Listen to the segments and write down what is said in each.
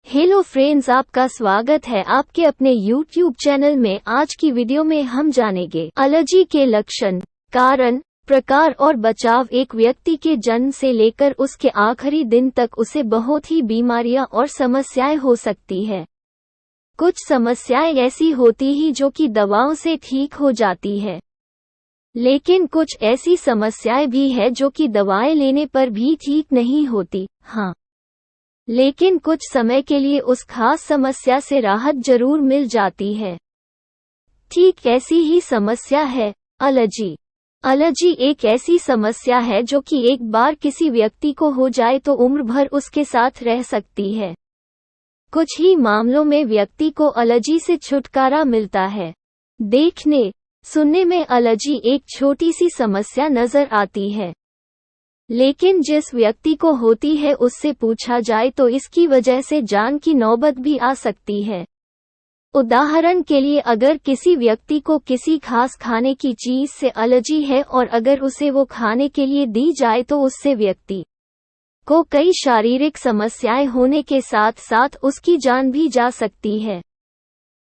Hello friends, आपका स्वागत है आपके अपने यूट्यूब चैनल में। आज की वीडियो में हम जानेंगे एलर्जी के लक्षण, कारण, प्रकार और बचाव। एक व्यक्ति के जन्म से लेकर उसके आखिरी दिन तक उसे बहुत ही बीमारियां और समस्याएं हो सकती है। कुछ समस्याएं ऐसी होती ही जो कि दवाओं से ठीक हो जाती है, लेकिन कुछ ऐसी समस्याएं भी है जो कि दवाएं लेने पर भी ठीक नहीं होती। हाँ, लेकिन कुछ समय के लिए उस खास समस्या से राहत जरूर मिल जाती है। ठीक ऐसी ही समस्या है एलर्जी। एलर्जी एक ऐसी समस्या है जो कि एक बार किसी व्यक्ति को हो जाए तो उम्र भर उसके साथ रह सकती है। कुछ ही मामलों में व्यक्ति को एलर्जी से छुटकारा मिलता है। देखने सुनने में एलर्जी एक छोटी सी समस्या नजर आती है, लेकिन जिस व्यक्ति को होती है उससे पूछा जाए तो इसकी वजह से जान की नौबत भी आ सकती है। उदाहरण के लिए, अगर किसी व्यक्ति को किसी खास खाने की चीज से एलर्जी है और अगर उसे वो खाने के लिए दी जाए तो उससे व्यक्ति को कई शारीरिक समस्याएं होने के साथ साथ उसकी जान भी जा सकती है।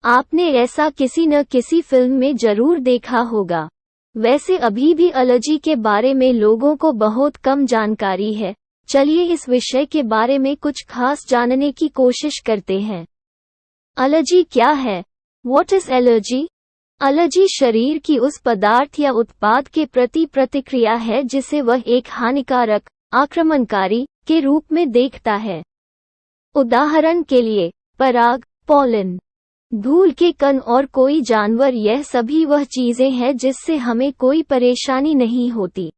आपने ऐसा किसी न किसी फिल्म में जरूर देखा होगा। वैसे अभी भी एलर्जी के बारे में लोगों को बहुत कम जानकारी है। चलिए इस विषय के बारे में कुछ खास जानने की कोशिश करते हैं। एलर्जी क्या है? What is allergy? एलर्जी शरीर की उस पदार्थ या उत्पाद के प्रति प्रतिक्रिया है जिसे वह एक हानिकारक, आक्रमणकारी के रूप में देखता है। उदाहरण के लिए, पराग, पॉलन, धूल के कण और कोई जानवर, यह सभी वह चीजें हैं जिससे हमें कोई परेशानी नहीं होती,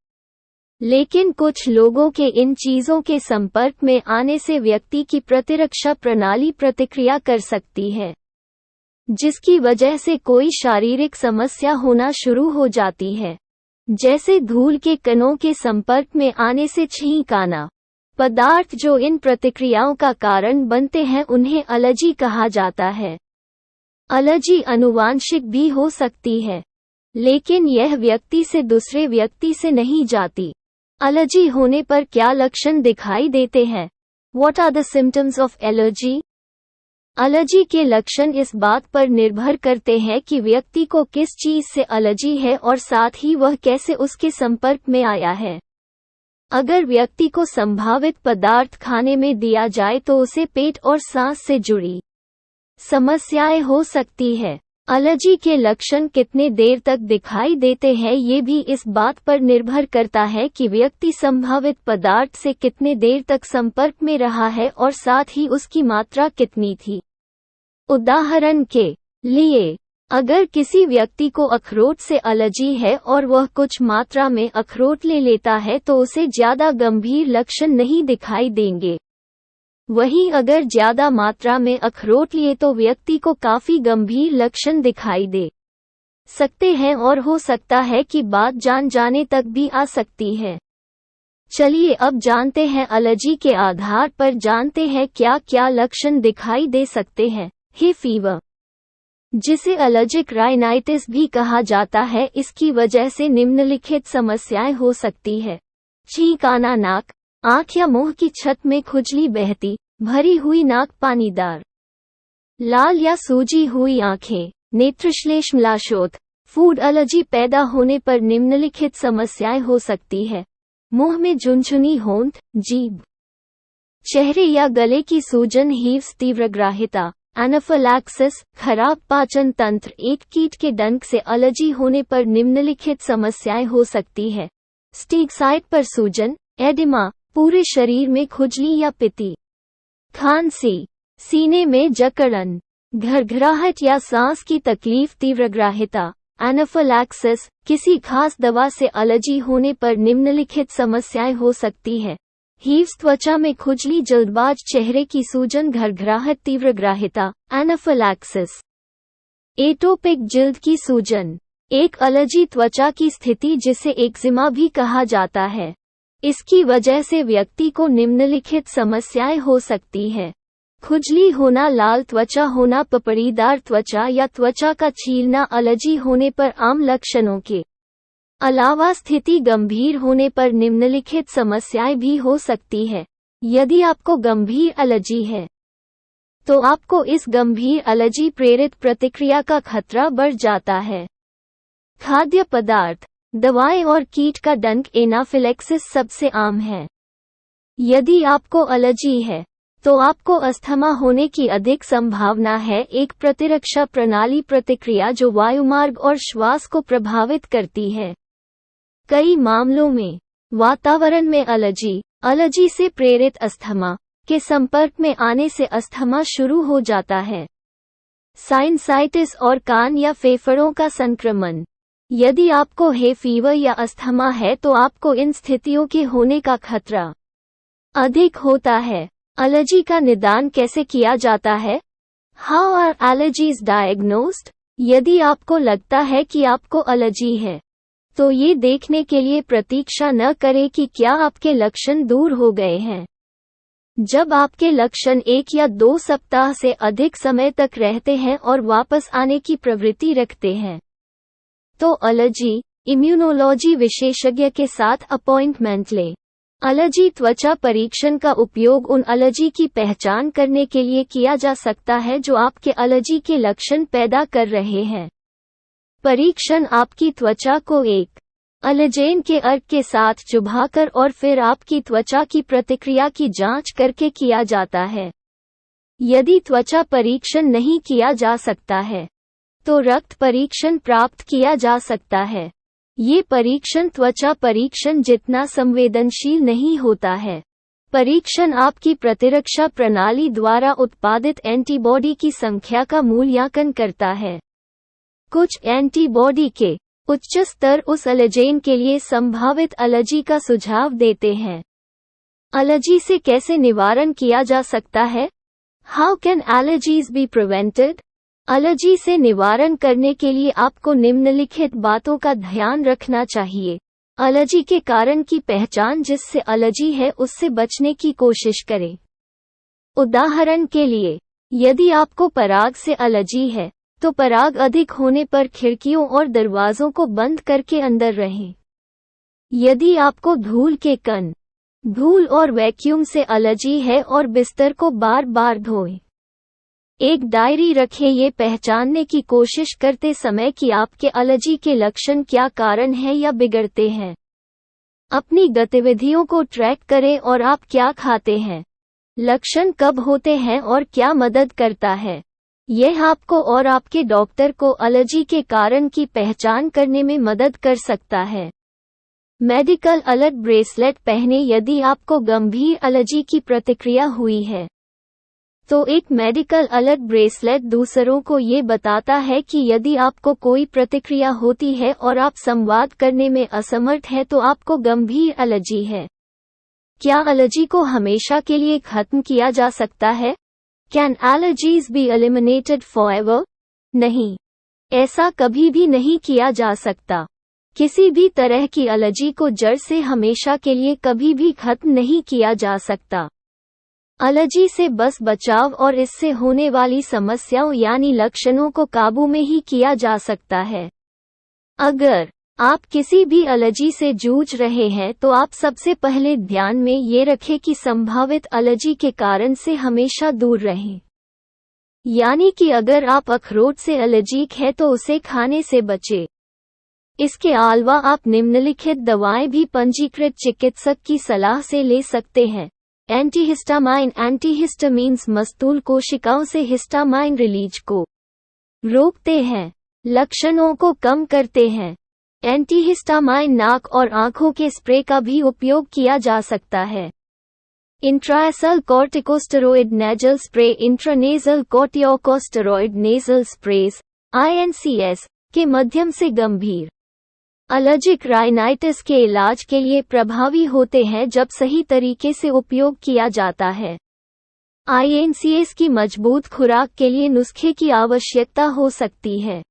लेकिन कुछ लोगों के इन चीजों के संपर्क में आने से व्यक्ति की प्रतिरक्षा प्रणाली प्रतिक्रिया कर सकती है, जिसकी वजह से कोई शारीरिक समस्या होना शुरू हो जाती है, जैसे धूल के कणों के संपर्क में आने से छींक आना। पदार्थ जो इन प्रतिक्रियाओं का कारण बनते हैं उन्हें एलर्जी कहा जाता है। एलर्जी आनुवांशिक भी हो सकती है, लेकिन यह व्यक्ति से दूसरे व्यक्ति से नहीं जाती। एलर्जी होने पर क्या लक्षण दिखाई देते हैं? What are the symptoms of allergy? Allergy के लक्षण इस बात पर निर्भर करते हैं कि व्यक्ति को किस चीज से एलर्जी है और साथ ही वह कैसे उसके संपर्क में आया है। अगर व्यक्ति को संभावित पदार्थ खाने में दिया जाए तो उसे पेट और सांस से जुड़ी समस्याएं हो सकती है। एलर्जी के लक्षण कितने देर तक दिखाई देते हैं ये भी इस बात पर निर्भर करता है कि व्यक्ति संभावित पदार्थ से कितने देर तक संपर्क में रहा है और साथ ही उसकी मात्रा कितनी थी। उदाहरण के लिए, अगर किसी व्यक्ति को अखरोट से एलर्जी है और वह कुछ मात्रा में अखरोट ले लेता है तो उसे ज्यादा गंभीर लक्षण नहीं दिखाई देंगे। वहीं अगर ज्यादा मात्रा में अखरोट लिए तो व्यक्ति को काफी गंभीर लक्षण दिखाई दे सकते हैं और हो सकता है कि बात जान जाने तक भी आ सकती है। चलिए अब जानते हैं एलर्जी के आधार पर जानते हैं क्या क्या लक्षण दिखाई दे सकते हैं। हे फीवर, जिसे एलर्जिक राइनाइटिस भी कहा जाता है, इसकी वजह से निम्नलिखित समस्याएं हो सकती है। छींक आना, नाक, आँख या मुंह की छत में खुजली बहती, भरी हुई नाक पानीदार, लाल या सूजी हुई आँखें, नेत्रश्लेष्मलाशोथ। फूड एलर्जी पैदा होने पर निम्नलिखित समस्याएं हो सकती है। मुंह में झुनझुनी होंठ, जीभ, चेहरे या गले की सूजन, हीव्स, तीव्रग्राहिता, एनाफिलैक्सिस, खराब पाचन तंत्र। एक कीट के डंक से एलर्जी होने पर निम्नलिखित समस्याएं हो सकती है। स्टिक साइट पर सूजन, एडिमा, पूरे शरीर में खुजली या पित्ती, खांसी, सीने में जकड़न, घरघराहट या सांस की तकलीफ, तीव्रग्राहिता, एनाफिलैक्सिस। किसी खास दवा से एलर्जी होने पर निम्नलिखित समस्याएं हो सकती है। हीव्स, त्वचा में खुजली, जल्दबाज, चेहरे की सूजन, घरघराहट, तीव्रग्राहिता, एनाफिलैक्सिस। एटोपिक जिल्द की सूजन एक एलर्जी त्वचा की स्थिति जिसे एक्जिमा भी कहा जाता है। इसकी वजह से व्यक्ति को निम्नलिखित समस्याएं हो सकती है। खुजली होना, लाल त्वचा होना, पपड़ीदार त्वचा या त्वचा का छीलना। एलर्जी होने पर आम लक्षणों के अलावा स्थिति गंभीर होने पर निम्नलिखित समस्याएं भी हो सकती है। यदि आपको गंभीर एलर्जी है तो आपको इस गंभीर एलर्जी प्रेरित प्रतिक्रिया का खतरा बढ़ जाता है। खाद्य पदार्थ, दवाएं और कीट का डंक एनाफिलेक्सिस सबसे आम है। यदि आपको एलर्जी है तो आपको अस्थमा होने की अधिक संभावना है, एक प्रतिरक्षा प्रणाली प्रतिक्रिया जो वायुमार्ग और श्वास को प्रभावित करती है। कई मामलों में वातावरण में एलर्जी से प्रेरित अस्थमा के संपर्क में आने से अस्थमा शुरू हो जाता है। साइनसाइटिस और कान या फेफड़ों का संक्रमण, यदि आपको हे फीवर या अस्थमा है तो आपको इन स्थितियों के होने का खतरा अधिक होता है। एलर्जी का निदान कैसे किया जाता है? How are allergies diagnosed? यदि आपको लगता है कि आपको एलर्जी है तो ये देखने के लिए प्रतीक्षा न करें कि क्या आपके लक्षण दूर हो गए हैं। जब आपके लक्षण 1 या 2 सप्ताह से अधिक समय तक रहते हैं और वापस आने की प्रवृत्ति रखते हैं तो एलर्जी इम्यूनोलॉजी विशेषज्ञ के साथ अपॉइंटमेंट लें। एलर्जी त्वचा परीक्षण का उपयोग उन एलर्जी की पहचान करने के लिए किया जा सकता है जो आपके एलर्जी के लक्षण पैदा कर रहे हैं। परीक्षण आपकी त्वचा को एक एलर्जेन के अर्क के साथ चुभाकर और फिर आपकी त्वचा की प्रतिक्रिया की जांच करके किया जाता है। यदि त्वचा परीक्षण नहीं किया जा सकता है तो रक्त परीक्षण प्राप्त किया जा सकता है। ये परीक्षण त्वचा परीक्षण जितना संवेदनशील नहीं होता है। परीक्षण आपकी प्रतिरक्षा प्रणाली द्वारा उत्पादित एंटीबॉडी की संख्या का मूल्यांकन करता है। कुछ एंटीबॉडी के उच्च स्तर उस एलर्जेन के लिए संभावित एलर्जी का सुझाव देते हैं। एलर्जी से कैसे निवारण किया जा सकता है? How can allergies be prevented? Allergy से निवारण करने के लिए आपको निम्नलिखित बातों का ध्यान रखना चाहिए। एलर्जी के कारण की पहचान, जिससे एलर्जी है उससे बचने की कोशिश करें। उदाहरण के लिए, यदि आपको पराग से एलर्जी है तो पराग अधिक होने पर खिड़कियों और दरवाजों को बंद करके अंदर रहें। यदि आपको धूल के कण, धूल और वैक्यूम से एलर्जी है और बिस्तर को बार बार धोएं। एक डायरी रखें, ये पहचानने की कोशिश करते समय कि आपके एलर्जी के लक्षण क्या कारण हैं या बिगड़ते हैं। अपनी गतिविधियों को ट्रैक करें और आप क्या खाते हैं, लक्षण कब होते हैं और क्या मदद करता है। यह आपको और आपके डॉक्टर को एलर्जी के कारण की पहचान करने में मदद कर सकता है। मेडिकल अलर्ट ब्रेसलेट पहनें यदि आपको गंभीर एलर्जी की प्रतिक्रिया हुई है तो एक मेडिकल अलर्ट ब्रेसलेट दूसरों को ये बताता है कि यदि आपको कोई प्रतिक्रिया होती है और आप संवाद करने में असमर्थ हैं तो आपको गंभीर एलर्जी है। क्या एलर्जी को हमेशा के लिए खत्म किया जा सकता है? Can allergies be eliminated forever? नहीं, ऐसा कभी भी नहीं किया जा सकता। किसी भी तरह की एलर्जी को जड़ से हमेशा के लिए कभी भी खत्म नहीं किया जा सकता। एलर्जी से बस बचाव और इससे होने वाली समस्याओं यानी लक्षणों को काबू में ही किया जा सकता है। अगर आप किसी भी एलर्जी से जूझ रहे हैं तो आप सबसे पहले ध्यान में ये रखें कि संभावित एलर्जी के कारण से हमेशा दूर रहें। यानी कि अगर आप अखरोट से एलर्जिक हैं तो उसे खाने से बचें। इसके अलावा आप निम्नलिखित दवाएं भी पंजीकृत चिकित्सक की सलाह से ले सकते हैं। एंटीहिस्टामाइन एंटीहिस्टामीन्स मस्तूल कोशिकाओं से हिस्टामाइन रिलीज को रोकते हैं, लक्षणों को कम करते हैं। एंटीहिस्टामाइन नाक और आंखों के स्प्रे का भी उपयोग किया जा सकता है। Intranasal corticosteroid nasal spray, intranasal corticosteroid nasal sprays (INCS) के माध्यम से गंभीर एलर्जिक राइनाइटिस के इलाज के लिए प्रभावी होते हैं जब सही तरीके से उपयोग किया जाता है। INCS की मजबूत खुराक के लिए नुस्खे की आवश्यकता हो सकती है।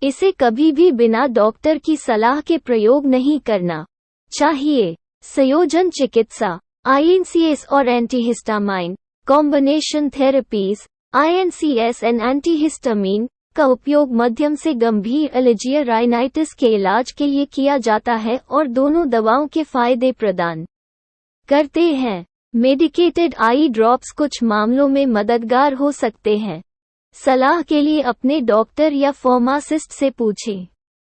इसे कभी भी बिना डॉक्टर की सलाह के प्रयोग नहीं करना चाहिए। संयोजन चिकित्सा INCS और antihistamine combination therapies INCS and antihistamine का उपयोग मध्यम से गंभीर एलर्जी राइनाइटिस के इलाज के लिए किया जाता है और दोनों दवाओं के फायदे प्रदान करते हैं। मेडिकेटेड आई ड्रॉप्स कुछ मामलों में मददगार हो सकते हैं। सलाह के लिए अपने डॉक्टर या फार्मासिस्ट से पूछें।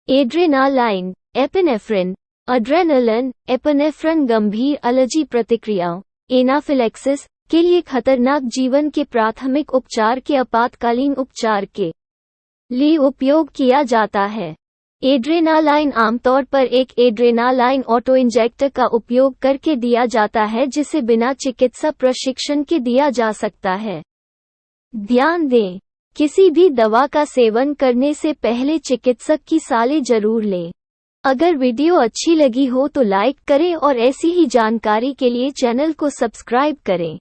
एड्रेनालाइन, एपिनेफ्रिन, अड्रेनलिन, एपिनेफ्रिन गंभीर एलर्जी प्रतिक्रियाओं, एनाफिलैक्सिस के लिए खतरनाक जीवन के प्राथमिक उपचार के आपातकालीन उपचार के लिए उपयोग किया जाता है। एड्रेनालाइन आमतौर पर एक एड्रेनालाइन ऑटोइंजेक्टर का उपयोग करके दिया जाता है जिसे बिना चिकित्सा प्रशिक्षण के दिया जा सकता है। ध्यान दें, किसी भी दवा का सेवन करने से पहले चिकित्सक की सलाह जरूर लें। अगर वीडियो अच्छी लगी हो तो लाइक करें और ऐसी ही जानकारी के लिए चैनल को सब्सक्राइब करें।